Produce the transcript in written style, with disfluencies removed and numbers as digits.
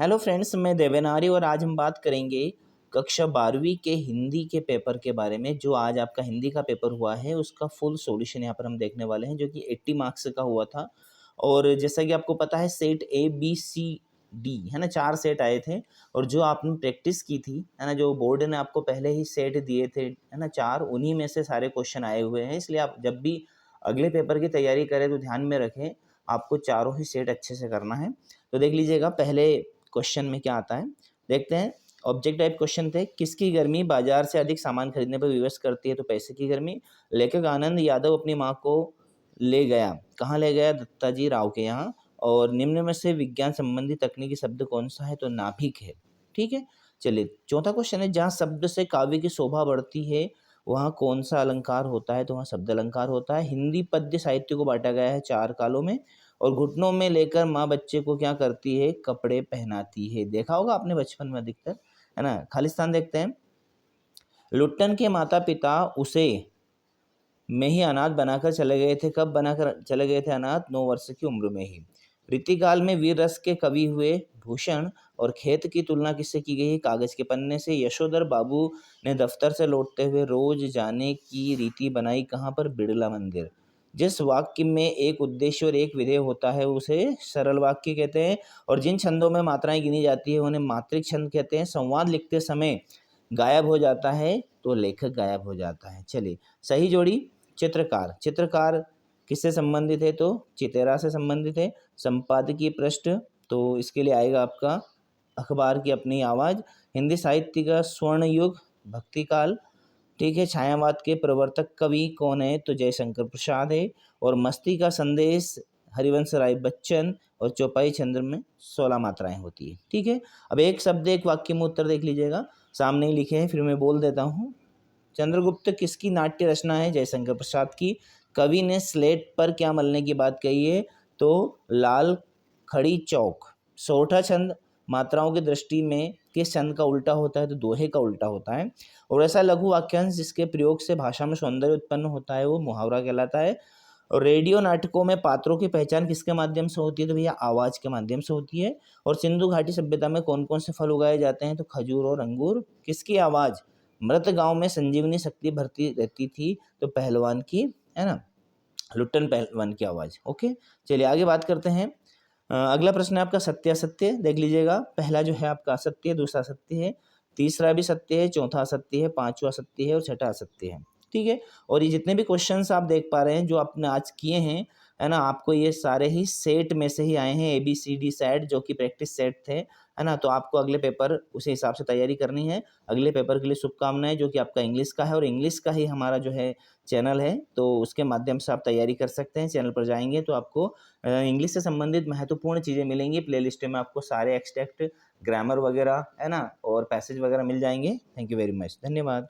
Hello friends, मैं देवेनारी और आज हम बात करेंगे कक्षा 12वीं के हिंदी के पेपर के बारे में। जो आज आपका हिंदी का पेपर हुआ है उसका फुल सॉल्यूशन यहाँ पर हम देखने वाले हैं, जो कि 80 मार्क्स का हुआ था। और जैसा कि आपको पता है, set A B C D है ना, 4 सेट आए थे। और जो आपने प्रैक्टिस की थी है ना, जो बोर्ड ने आपको पहले ही सेट दिए थे है ना 4, उन्हीं में से सारे क्वेश्चन आए हुए हैं। इसलिए आप जब भी अगले पेपर की तैयारी करें तो ध्यान में रखें, आपको चारों ही सेट अच्छे से करना है। तो देख लीजिएगा पहले क्वेश्चन में क्या आता है, देखते हैं। ऑब्जेक्ट टाइप क्वेश्चन थे। किसकी गर्मी बाजार से अधिक सामान खरीदने पर विवश करती है? तो पैसे की गर्मी। लेखक आनंद यादव अपनी माँ को ले गया, कहाँ ले गया? दत्ताजी राव के यहाँ। और निम्न में से विज्ञान संबंधी तकनीकी शब्द कौन सा है? तो नाभिक है। ठीक है, चलिए चौथा क्वेश्चन है, जहाँ शब्द से काव्य की शोभा बढ़ती है वहाँ कौन सा अलंकार होता है? तो वहाँ शब्द अलंकार होता है। हिंदी पद्य साहित्य को बांटा गया है 4 कालों में। और घुटनों में लेकर माँ बच्चे को क्या करती है? कपड़े पहनाती है। देखा होगा आपने बचपन में अधिकतर, है ना। खालिस्तान देखते हैं। लुट्टन के माता पिता उसे में ही अनाथ बनाकर चले गए थे। कब बनाकर चले गए थे अनाथ? 9 वर्ष की उम्र में ही। रीतिकाल में वीर रस के कवि हुए भूषण। और खेत की तुलना किससे की गई है? कागज के पन्ने से। यशोधर बाबू ने दफ्तर से लौटते हुए रोज जाने की रीति बनाई कहाँ पर? बिड़ला मंदिर। जिस वाक्य में एक उद्देश्य और एक विधेय होता है उसे सरल वाक्य कहते हैं। और जिन छंदों में मात्राएं गिनी जाती है उन्हें मात्रिक छंद कहते हैं। संवाद लिखते समय गायब हो जाता है तो लेखक गायब हो जाता है। चलिए, सही जोड़ी। चित्रकार। चित्रकार किससे संबंधित है? तो चितेरा से संबंधित है। संपादकीय पृष्ठ, तो इसके लिए आएगा आपका अखबार की अपनी आवाज़। हिंदी साहित्य का स्वर्ण युग भक्ति काल। ठीक है, छायावाद के प्रवर्तक कवि कौन है? तो जयशंकर प्रसाद है। और मस्ती का संदेश हरिवंश राय बच्चन। और चौपाई चंद्र में 16 मात्राएं होती है। ठीक है, अब एक शब्द एक वाक्य में उत्तर देख लीजिएगा, सामने ही लिखे हैं, फिर मैं बोल देता हूँ। चंद्रगुप्त किसकी नाट्य रचना है? जयशंकर प्रसाद की। कवि ने स्लेट पर क्या मलने की बात कही है? तो लाल खड़ी चौक। सोठा छंद मात्राओं की दृष्टि में किस छंद का उल्टा होता है? तो दोहे का उल्टा होता है। और ऐसा लघु वाक्यांश जिसके प्रयोग से भाषा में सौंदर्य उत्पन्न होता है वो मुहावरा कहलाता है। और रेडियो नाटकों में पात्रों की पहचान किसके माध्यम से होती है? तो भैया आवाज़ के माध्यम से होती है। और सिंधु घाटी सभ्यता में कौन कौन से फल उगाए जाते हैं? तो खजूर और अंगूर। किसकी आवाज़? मृत गांव में संजीवनी शक्ति भरती रहती थी? तो पहलवान की, है ना, लुट्टन पहलवान की आवाज़। ओके, चलिए आगे बात करते हैं। अगला प्रश्न है आपका सत्य असत्य। देख लीजिएगा, पहला जो है आपका असत्य है, दूसरा सत्य है, तीसरा भी सत्य है, चौथा असत्य है, पांचवा सत्य है और छठा असत्य है। ठीक है, और ये जितने भी क्वेश्चंस आप देख पा रहे हैं जो आपने आज किए हैं, है ना, आपको ये सारे ही सेट में से ही आए हैं। ABCD सेट जो कि प्रैक्टिस सेट थे, है ना। तो आपको अगले पेपर उसी हिसाब से तैयारी करनी है। अगले पेपर के लिए शुभकामनाएं, जो कि आपका इंग्लिश का है। और इंग्लिश का ही हमारा जो है चैनल है, तो उसके माध्यम से आप तैयारी कर सकते हैं। चैनल पर जाएंगे तो आपको इंग्लिश से संबंधित महत्वपूर्ण चीज़ें मिलेंगी। प्लेलिस्ट में आपको सारे एक्सट्रैक्ट, ग्रामर वगैरह, है ना, और पैसेज वगैरह मिल जाएंगे। थैंक यू वेरी मच, धन्यवाद।